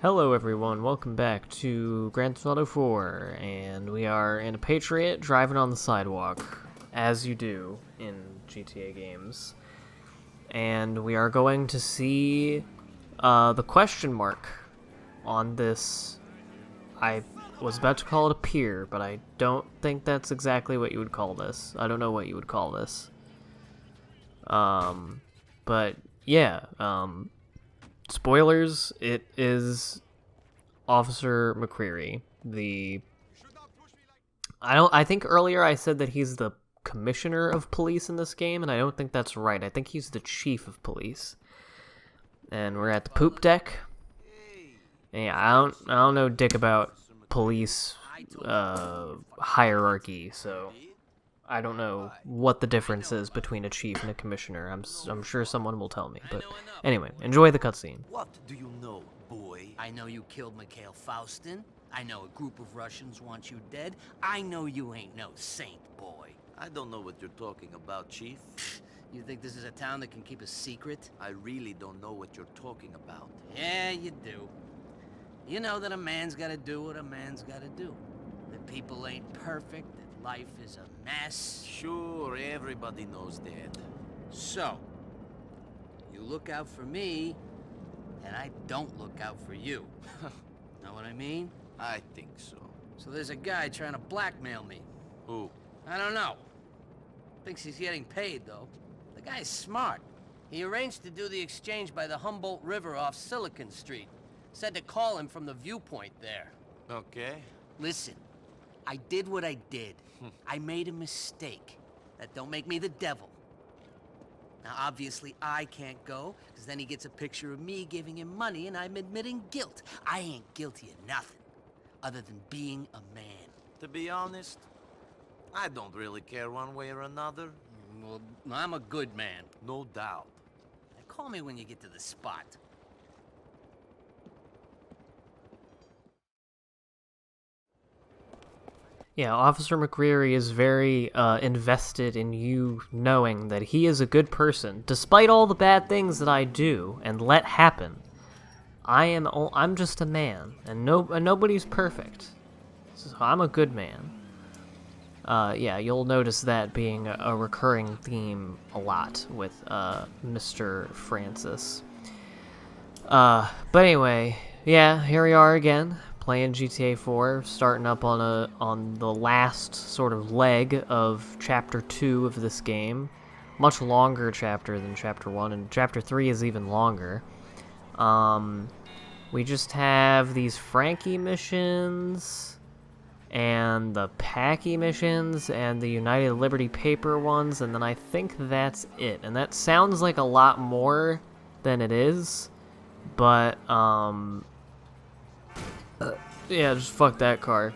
Hello everyone, welcome back to Grand Theft Auto 4, and we are in a Patriot driving on the sidewalk, as you do in GTA games. And we are going to see the question mark on this. I was about to call it a pier, but I don't think that's exactly what you would call this. I don't know what you would call this. But yeah, spoilers, it is Officer McCreary. I think earlier I said that he's the commissioner of police in this game, and I don't think that's right. I think he's the chief of police. And we're at the poop deck. Yeah, I don't know dick about police hierarchy, so I don't know what the difference is between a chief and a commissioner. I'm sure someone will tell me. But anyway, enjoy the cutscene. What do you know, boy? I know you killed Mikhail Faustin. I know a group of Russians want you dead. I know you ain't no saint, boy. I don't know what you're talking about, Chief. You think this is a town that can keep a secret? I really don't know what you're talking about. Yeah, you do. You know that a man's gotta do what a man's gotta do. That people ain't perfect, that life is a mess. Sure, everybody knows that. So, you look out for me, and I don't look out for you. Know what I mean? I think so. So there's a guy trying to blackmail me. Who? I don't know. Thinks he's getting paid, though. The guy's smart. He arranged to do the exchange by the Humboldt River off Silicon Street. Said to call him from the viewpoint there. Okay. Listen, I did what I did. I made a mistake. That don't make me the devil. Now, obviously, I can't go, because then he gets a picture of me giving him money, and I'm admitting guilt. I ain't guilty of nothing, other than being a man. To be honest, I don't really care one way or another. Well, I'm a good man. No doubt. Now, call me when you get to the spot. Yeah, Officer McCreary is very invested in you knowing that he is a good person, despite all the bad things that I do and let happen. I'm just a man, and nobody's perfect. So I'm a good man. Yeah, you'll notice that being a recurring theme a lot with Mr. Francis. But anyway, yeah, here we are again. Playing GTA 4, starting up on the last sort of leg of Chapter 2 of this game. Much longer chapter than Chapter 1, and Chapter 3 is even longer. We just have these Frankie missions, and the Packy missions, and the United Liberty Paper ones, and then I think that's it. And that sounds like a lot more than it is, but, yeah, just fuck that car.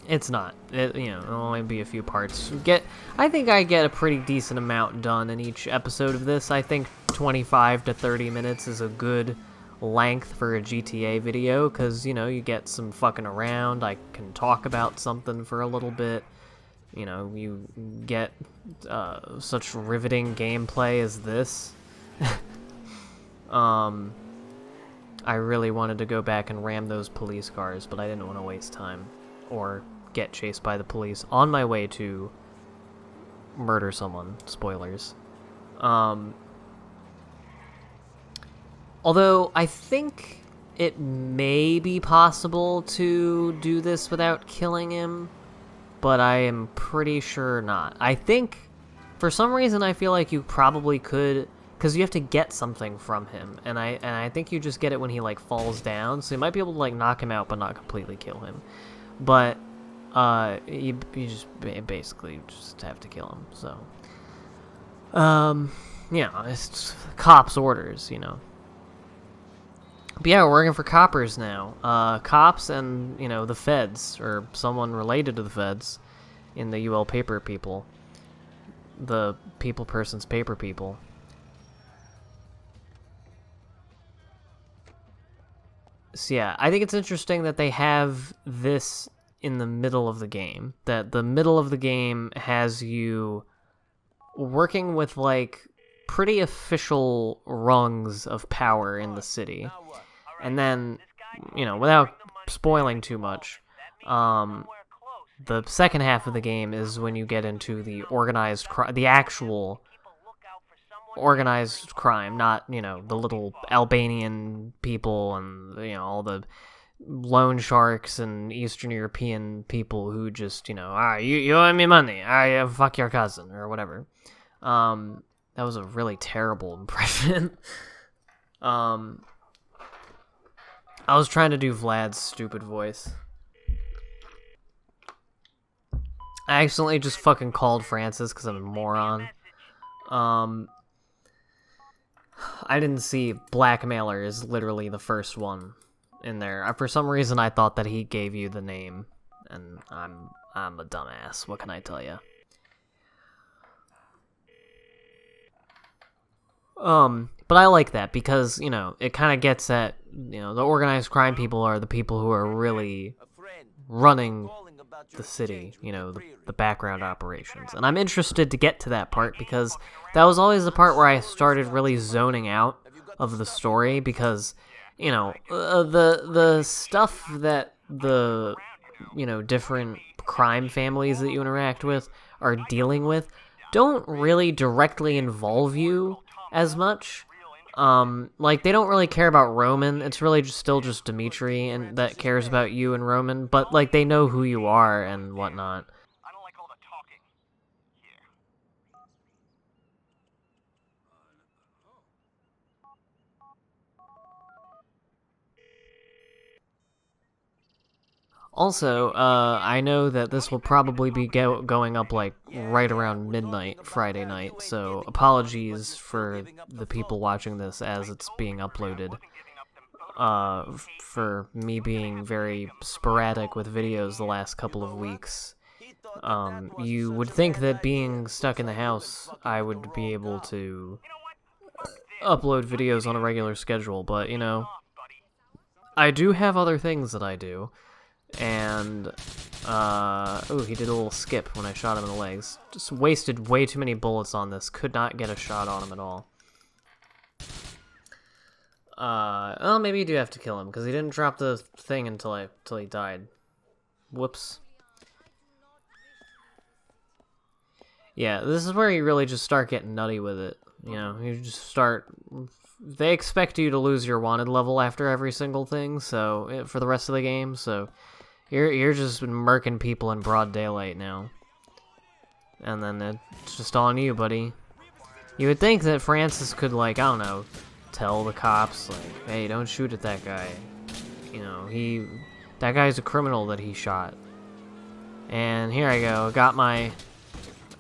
It's not. It'll only be a few parts. I think I get a pretty decent amount done in each episode of this. I think 25 to 30 minutes is a good length for a GTA video, because, you get some fucking around. I can talk about something for a little bit. You get such riveting gameplay as this. I really wanted to go back and ram those police cars, but I didn't want to waste time or get chased by the police on my way to murder someone. Spoilers. Although I think it may be possible to do this without killing him, but I am pretty sure not. I think, for some reason, I feel like you probably could, because you have to get something from him, and I think you just get it when he, falls down, so you might be able to, knock him out but not completely kill him. But, you just basically just have to kill him, so. It's cops' orders, But yeah, we're working for coppers now. Cops and, the feds, or someone related to the feds in the UL paper people. The people person's paper people. So yeah, I think it's interesting that they have this in the middle of the game. That the middle of the game has you working with, pretty official rungs of power in the city. And then, without spoiling too much, the second half of the game is when you get into the the actual organized crime, not, the little Albanian people and, all the loan sharks and Eastern European people who just, you owe me money, fuck your cousin, or whatever. That was a really terrible impression. I was trying to do Vlad's stupid voice. I accidentally just fucking called Francis because I'm a moron. I didn't see Blackmailer is literally the first one in there. For some reason, I thought that he gave you the name, and I'm a dumbass. What can I tell you? But I like that because, it kind of gets at, the organized crime people are the people who are really running the city, the background operations. And I'm interested to get to that part because that was always the part where I started really zoning out of the story because, the stuff that the, different crime families that you interact with are dealing with don't really directly involve you as much. They don't really care about Roman. It's really still just Dimitri and that cares about you and Roman, but, they know who you are and whatnot. I don't like all the talking. Here. Also, I know that this will probably be going up, right around midnight Friday night, so apologies for the people watching this as it's being uploaded. For me being very sporadic with videos the last couple of weeks. You would think that being stuck in the house, I would be able to upload videos on a regular schedule, but, I do have other things that I do. And, ooh, he did a little skip when I shot him in the legs. Just wasted way too many bullets on this. Could not get a shot on him at all. Well, maybe you do have to kill him, because he didn't drop the thing until he died. Whoops. Yeah, this is where you really just start getting nutty with it. You just start... They expect you to lose your wanted level after every single thing, so... for the rest of the game, so... You're just murking people in broad daylight now. And then it's just on you, buddy. You would think that Francis could, I don't know, tell the cops, hey, don't shoot at that guy. That guy's a criminal that he shot. And here I go,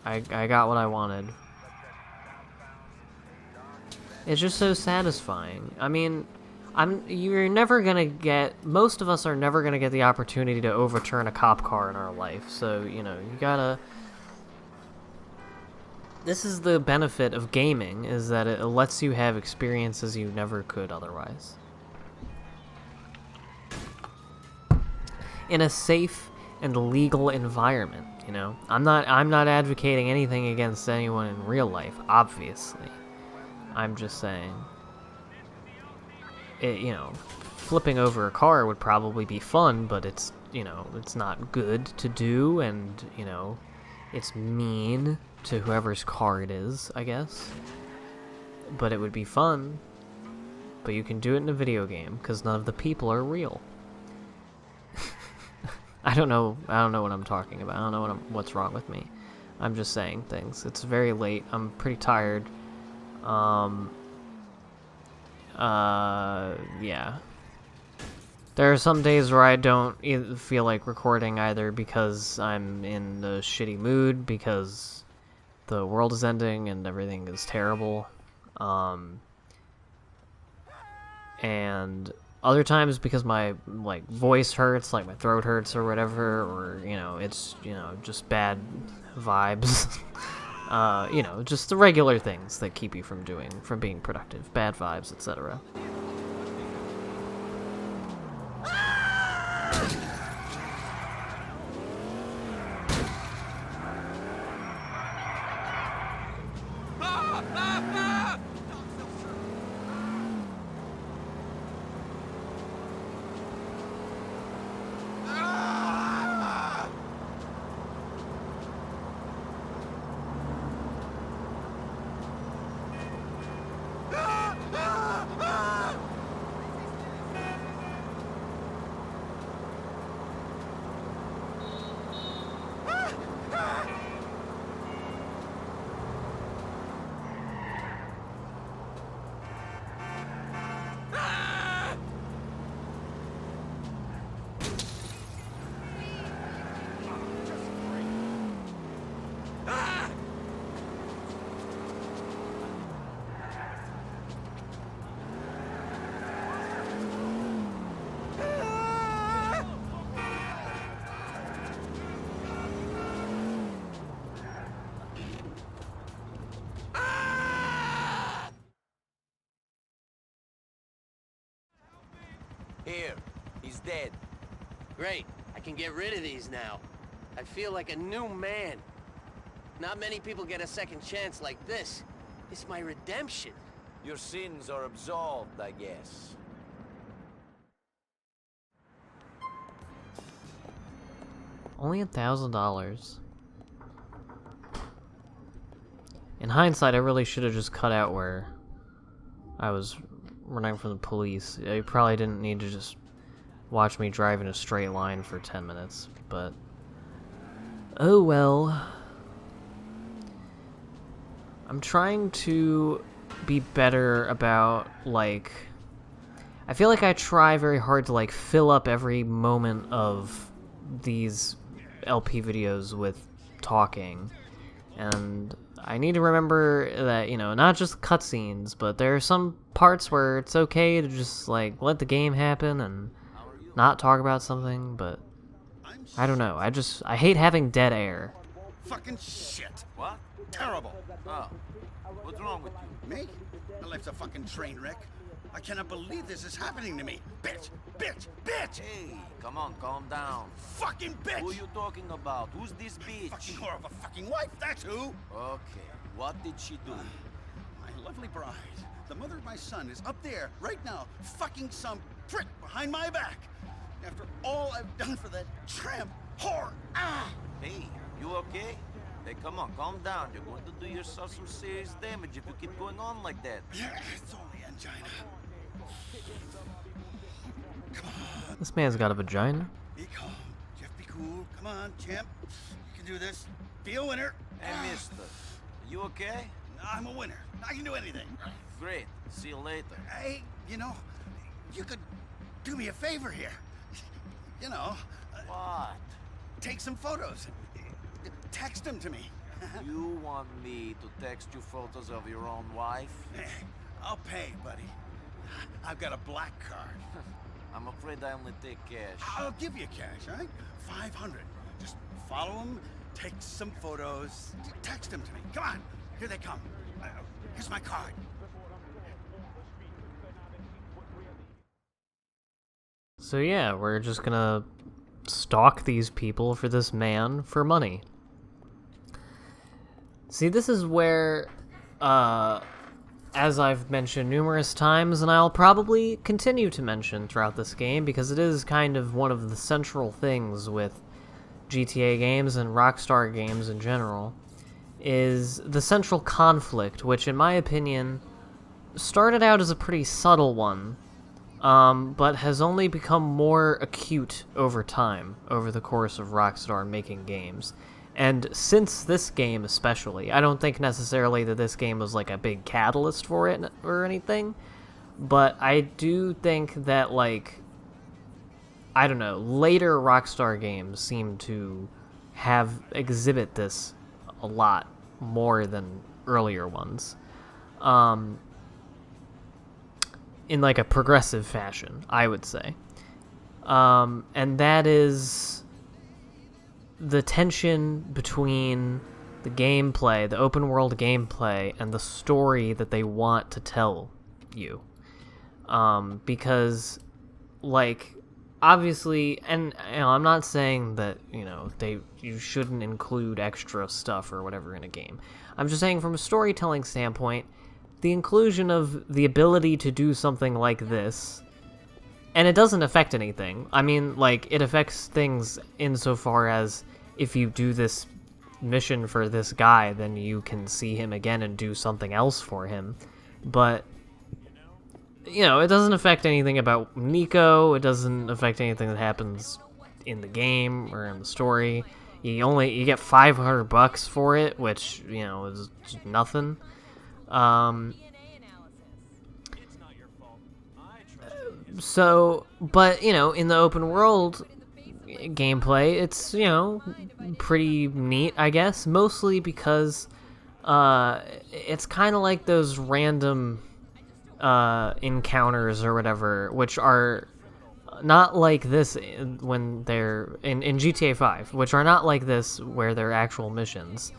I got what I wanted. It's just so satisfying. I mean, you're never gonna get, most of us are never gonna get the opportunity to overturn a cop car in our life, so, you gotta, this is the benefit of gaming, is that it lets you have experiences you never could otherwise. In a safe and legal environment, I'm not advocating anything against anyone in real life, obviously. I'm just saying, flipping over a car would probably be fun, but it's, it's not good to do, and, it's mean to whoever's car it is, I guess. But it would be fun. But you can do it in a video game, because none of the people are real. I don't know what I'm talking about. I don't know what's wrong with me. I'm just saying things. It's very late. I'm pretty tired. Yeah. There are some days where I don't feel like recording either because I'm in a shitty mood, because the world is ending and everything is terrible. And other times because my, voice hurts, my throat hurts or whatever, or, it's, just bad vibes. Just the regular things that keep you from being productive. Bad vibes, etc. Here, he's dead. Great, I can get rid of these now. I feel like a new man. Not many people get a second chance like this. It's my redemption. Your sins are absolved, I guess. Only $1,000. In hindsight, I really should have just cut out where I was running from the police. I probably didn't need to just watch me drive in a straight line for 10 minutes, but oh well. I'm trying to be better about, like, I feel like I try very hard to, like, fill up every moment of these LP videos with talking, and I need to remember that, you know, not just cutscenes, but there are some parts where it's okay to just, like, let the game happen and not talk about something, but I don't know, I hate having dead air. Fucking shit. What? Terrible. Oh, what's wrong with you? Me? My life's a fucking train wreck. I cannot believe this is happening to me. Bitch! Bitch! Bitch! Hey, come on, calm down. Fucking bitch! Who are you talking about? Who's this bitch? Fucking whore of a fucking wife, that's who! Okay, what did she do? My lovely bride, the mother of my son, is up there, right now, fucking some prick behind my back. After all I've done for that tramp whore. Ah! Hey, you okay? Hey, come on, calm down. You're going to do yourself some serious damage if you keep going on like that. It's only angina. Come on, This man's got a vagina. be calm. Jeff, be cool. Come on, champ. You can do this. Be a winner. Hey, mister, you okay? I'm a winner. I can do anything. Great. See you later. Hey, you know, you could do me a favor here. You know, What? take some photos. Text them to me. You want me to text you photos of your own wife? I'll pay, buddy. I've got a black card. I'm afraid I only take cash. I'll give you cash, all right? 500. Just follow them, take some photos, text them to me. Come on, here they come. Here's my card. So yeah, we're just gonna stalk these people for this man for money. See, this is where, as I've mentioned numerous times, and I'll probably continue to mention throughout this game, because it is kind of one of the central things with GTA games and Rockstar games in general, is the central conflict, which in my opinion started out as a pretty subtle one, but has only become more acute over time, over the course of Rockstar making games. And since this game especially, I don't think necessarily that this game was like a big catalyst for it or anything, but I do think that, like, I don't know, later Rockstar games seem to exhibit this a lot more than earlier ones. In like a progressive fashion, I would say. And that is the tension between the gameplay, the open world gameplay, and the story that they want to tell you. Because, like, obviously, and you know, I'm not saying that, you know, you shouldn't include extra stuff or whatever in a game. I'm just saying from a storytelling standpoint, the inclusion of the ability to do something like this, and it doesn't affect anything. I mean, like, it affects things insofar as if you do this mission for this guy, then you can see him again and do something else for him. But, you know, it doesn't affect anything about Nico. It doesn't affect anything that happens in the game or in the story. You get $500 for it, which, you know, is nothing. So, but, you know, in the open world gameplay, it's, you know, pretty neat, I guess, mostly because it's kind of like those random encounters or whatever, which are not like this when they're in GTA 5, which are not like this where they're actual missions.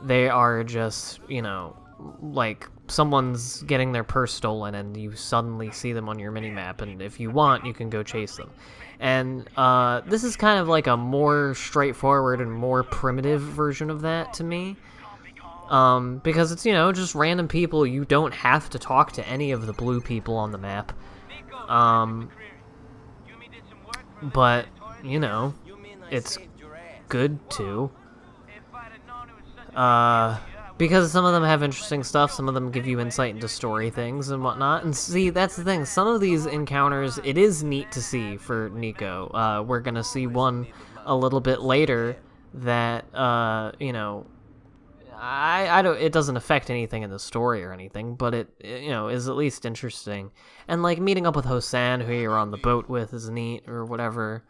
They are just, you know, like someone's getting their purse stolen and you suddenly see them on your minimap, and if you want, you can go chase them. And this is kind of like a more straightforward and more primitive version of that to me. Because it's, you know, just random people. You don't have to talk to any of the blue people on the map. But, you know, it's good to. Because some of them have interesting stuff, some of them give you insight into story things and whatnot. And see, that's the thing, some of these encounters, it is neat to see for Nico. We're gonna see one a little bit later that, you know, I don't, it doesn't affect anything in the story or anything, but it, you know, is at least interesting. And, like, meeting up with Hosan, who you're on the boat with, is neat, or whatever.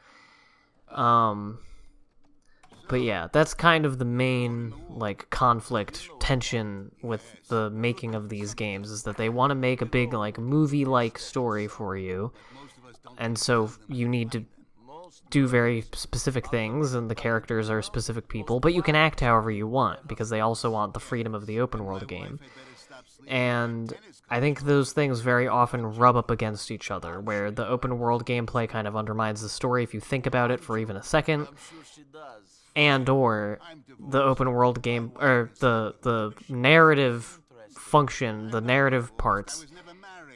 But yeah, that's kind of the main, like, conflict, tension with the making of these games, is that they want to make a big, like, movie-like story for you, and so you need to do very specific things, and the characters are specific people, but you can act however you want, because they also want the freedom of the open-world game. And I think those things very often rub up against each other, where the open-world gameplay kind of undermines the story if you think about it for even a second, and or the open world game, or the narrative function, the narrative parts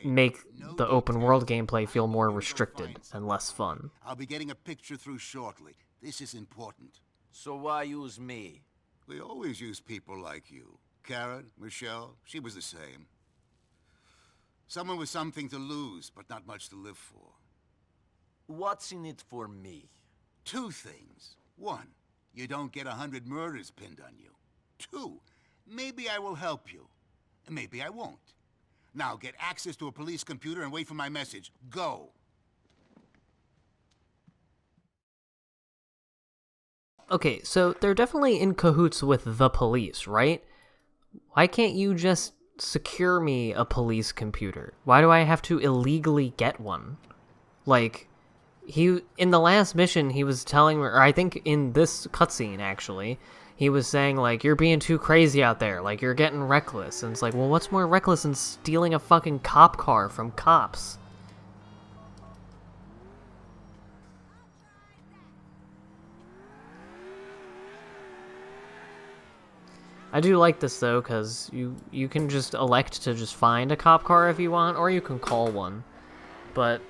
make the open world gameplay feel more restricted and less fun. I'll be getting a picture through shortly. This is important. So why use me? We always use people like you. Karen, Michelle, she was the same. Someone with something to lose, but not much to live for. What's in it for me? Two things. One, you don't get 100 murders pinned on you. Two, maybe I will help you. Maybe I won't. Now get access to a police computer and wait for my message. Go! Okay, so they're definitely in cahoots with the police, right? Why can't you just secure me a police computer? Why do I have to illegally get one? Like, in the last mission, he was telling, or I think in this cutscene, actually, he was saying, like, you're being too crazy out there, like, you're getting reckless, and it's like, well, what's more reckless than stealing a fucking cop car from cops? I do like this, though, because you can just elect to just find a cop car if you want, or you can call one, but,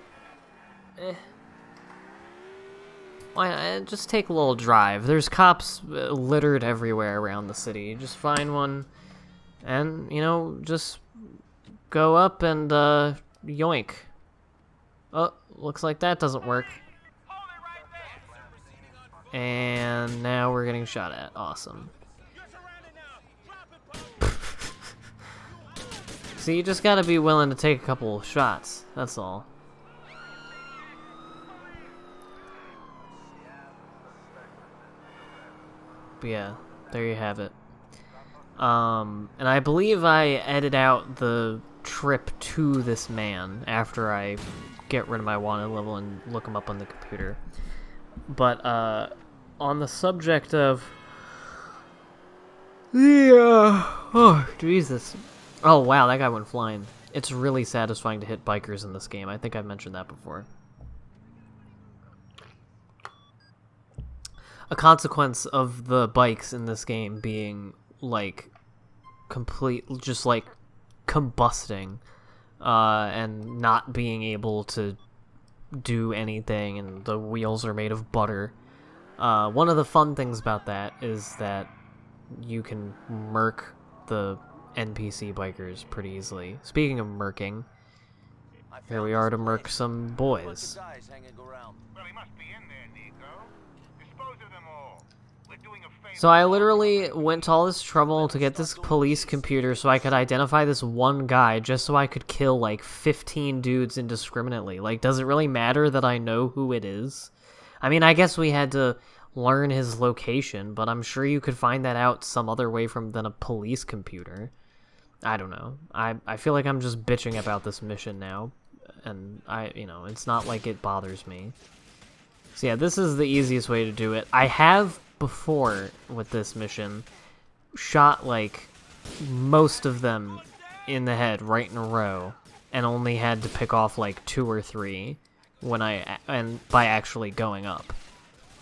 why just take a little drive? There's cops littered everywhere around the city. Just find one, and, you know, just go up and, yoink. Oh, looks like that doesn't work. And now we're getting shot at. Awesome. So you just gotta be willing to take a couple shots, that's all. But yeah, there you have it. And I believe I edit out the trip to this man after I get rid of my wanted level and look him up on the computer. But, on the subject of oh, Jesus. Oh, wow, that guy went flying. It's really satisfying to hit bikers in this game. I think I've mentioned that before. A consequence of the bikes in this game being, like, just, like, combusting, and not being able to do anything, and the wheels are made of butter. One of the fun things about that is that you can murk the NPC bikers pretty easily. Speaking of murking, here we are to murk some boys. Well, he must be in there, Nico. Dispose of them all. We're doing a favor. So I literally went to all this trouble to get this police computer so I could identify this one guy just so I could kill like 15 dudes indiscriminately. Like, does it really matter that I know who it is? I mean, I guess we had to learn his location, but I'm sure you could find that out some other way than a police computer. I don't know. I feel like I'm just bitching about this mission now, and you know, it's not like it bothers me. So yeah, this is the easiest way to do it. I have before with this mission shot like most of them in the head right in a row, and only had to pick off like 2 or 3 by actually going up.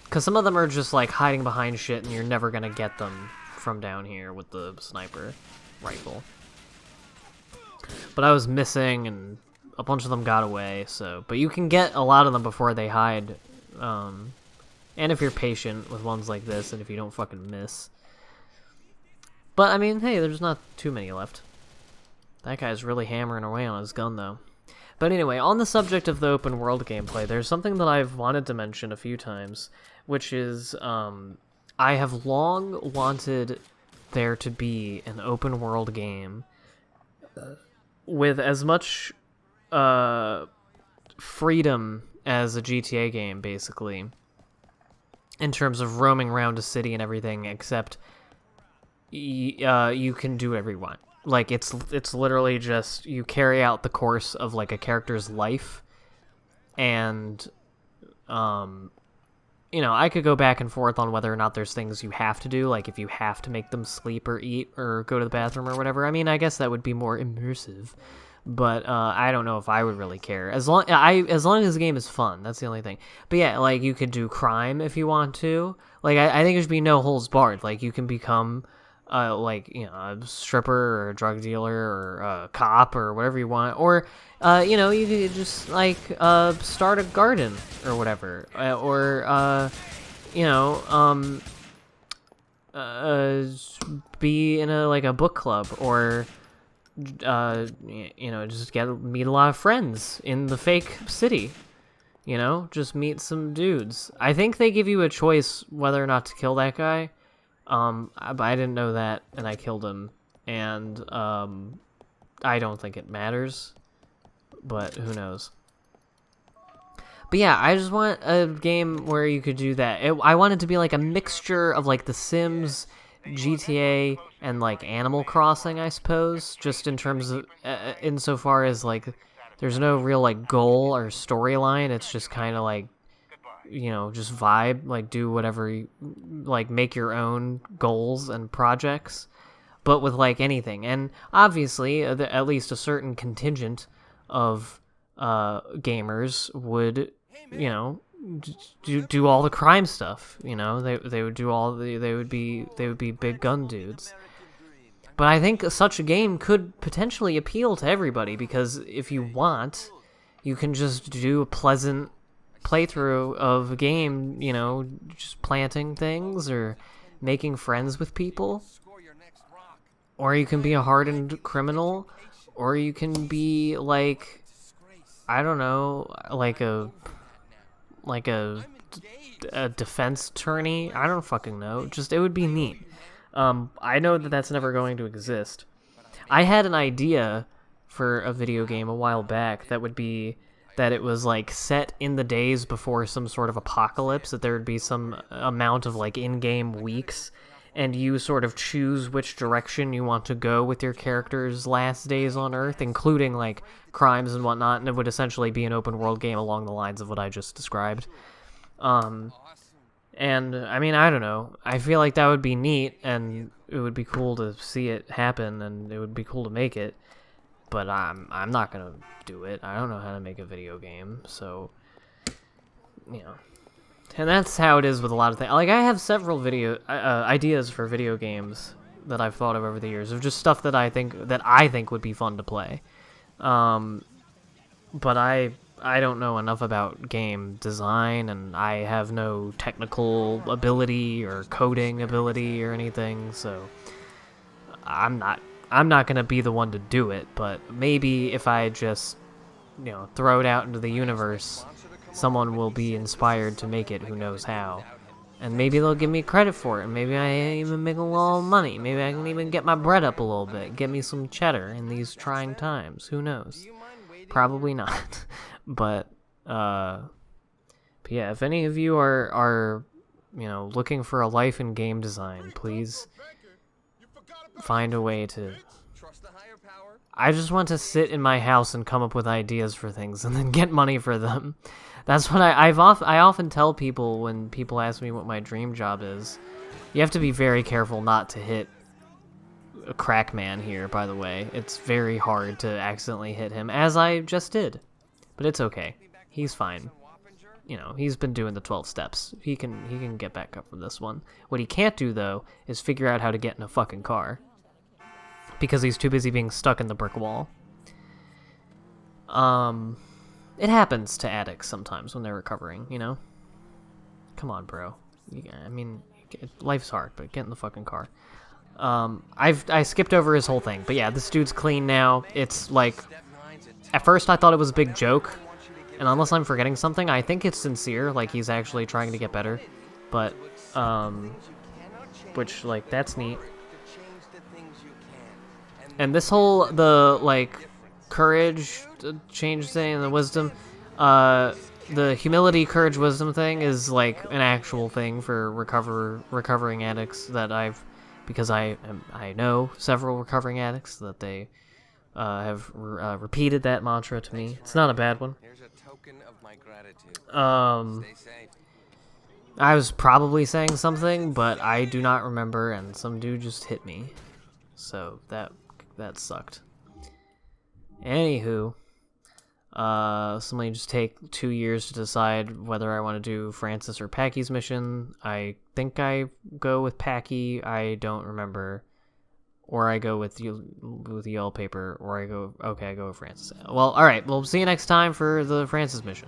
Because some of them are just like hiding behind shit, and you're never gonna get them from down here with the sniper rifle. But I was missing, and a bunch of them got away. But you can get a lot of them before they hide. And if you're patient with ones like this, and if you don't fucking miss. But I mean, hey, there's not too many left. That guy's really hammering away on his gun, though. But anyway, on the subject of the open world gameplay, there's something that I've wanted to mention a few times, which is, I have long wanted there to be an open world game with as much freedom as a GTA game, basically, in terms of roaming around a city and everything, except you can do whatever you want. Like, it's literally just you carry out the course of like a character's life, and you know, I could go back and forth on whether or not there's things you have to do, like if you have to make them sleep or eat or go to the bathroom or whatever. I mean, I guess that would be more immersive, but I don't know if I would really care. As long as the game is fun, that's the only thing. But yeah, like you could do crime if you want to. Like I think there should be no holds barred. Like you can become like, you know, a stripper or a drug dealer or a cop or whatever you want, or you know, you could just like start a garden or whatever, or you know, be in a book club, or you know, just meet a lot of friends in the fake city. You know, just meet some dudes. I think they give you a choice whether or not to kill that guy. But I didn't know that, and I killed him, and I don't think it matters, but who knows. But yeah, I just want a game where you could do that. I want it to be like a mixture of like The Sims, GTA, and like Animal Crossing, I suppose, just in terms of, insofar as like there's no real like goal or storyline. It's just kind of like, you know, just vibe, like do whatever you like, make your own goals and projects, but with like anything. And obviously at least a certain contingent of gamers would, you know, do all the crime stuff. You know, they would do all they would be big gun dudes. But I think such a game could potentially appeal to everybody, because if you want, you can just do a pleasant playthrough of a game, you know, just planting things or making friends with people. Or you can be a hardened criminal, or you can be like, I don't know, like a defense attorney. I don't fucking know. Just, it would be neat. I know that that's never going to exist. I had an idea for a video game a while back that would be that it was like set in the days before some sort of apocalypse, that there would be some amount of like in-game weeks, and you sort of choose which direction you want to go with your character's last days on Earth, including like crimes and whatnot, and it would essentially be an open world game along the lines of what I just described. And I mean, I don't know, I feel like that would be neat, and it would be cool to see it happen, and it would be cool to make it. But I'm not gonna do it. I don't know how to make a video game, so, you know. And that's how it is with a lot of things. Like, I have several ideas for video games that I've thought of over the years, of just stuff that I think would be fun to play. But I don't know enough about game design, and I have no technical ability or coding ability or anything, so I'm not gonna be the one to do it. But maybe if I just, you know, throw it out into the universe, someone will be inspired to make it who knows how. And maybe they'll give me credit for it, and maybe I even make a little money. Maybe I can even get my bread up a little bit, get me some cheddar in these trying times. Who knows? Probably not. But yeah, if any of you are you know, looking for a life in game design, please find a way to... I just want to sit in my house and come up with ideas for things and then get money for them. That's what I often tell people when people ask me what my dream job is. You have to be very careful not to hit a crack man here, by the way. It's very hard to accidentally hit him, as I just did. But it's okay. He's fine. You know, he's been doing the 12 steps. He can get back up from this one. What he can't do, though, is figure out how to get in a fucking car. Because he's too busy being stuck in the brick wall. It happens to addicts sometimes when they're recovering, you know? Come on, bro. I mean, life's hard, but get in the fucking car. I skipped over his whole thing, but yeah, this dude's clean now. It's like, at first I thought it was a big joke, and unless I'm forgetting something, I think it's sincere, like he's actually trying to get better. But, which, like, that's neat. And this whole, like, courage change thing and the wisdom, the humility, courage, wisdom thing is like an actual thing for recovering addicts that because I know several recovering addicts that they have repeated that mantra to me. It's not a bad one. Here's a token of my gratitude. Stay safe. I was probably saying something, but I do not remember, and some dude just hit me, so that sucked. Anywho, somebody just take 2 years to decide whether I want to do Francis or Packy's mission. I think I go with Packy. I don't remember. Or I go with yellow paper, or I go with Francis. Well, alright, we'll see you next time for the Francis mission.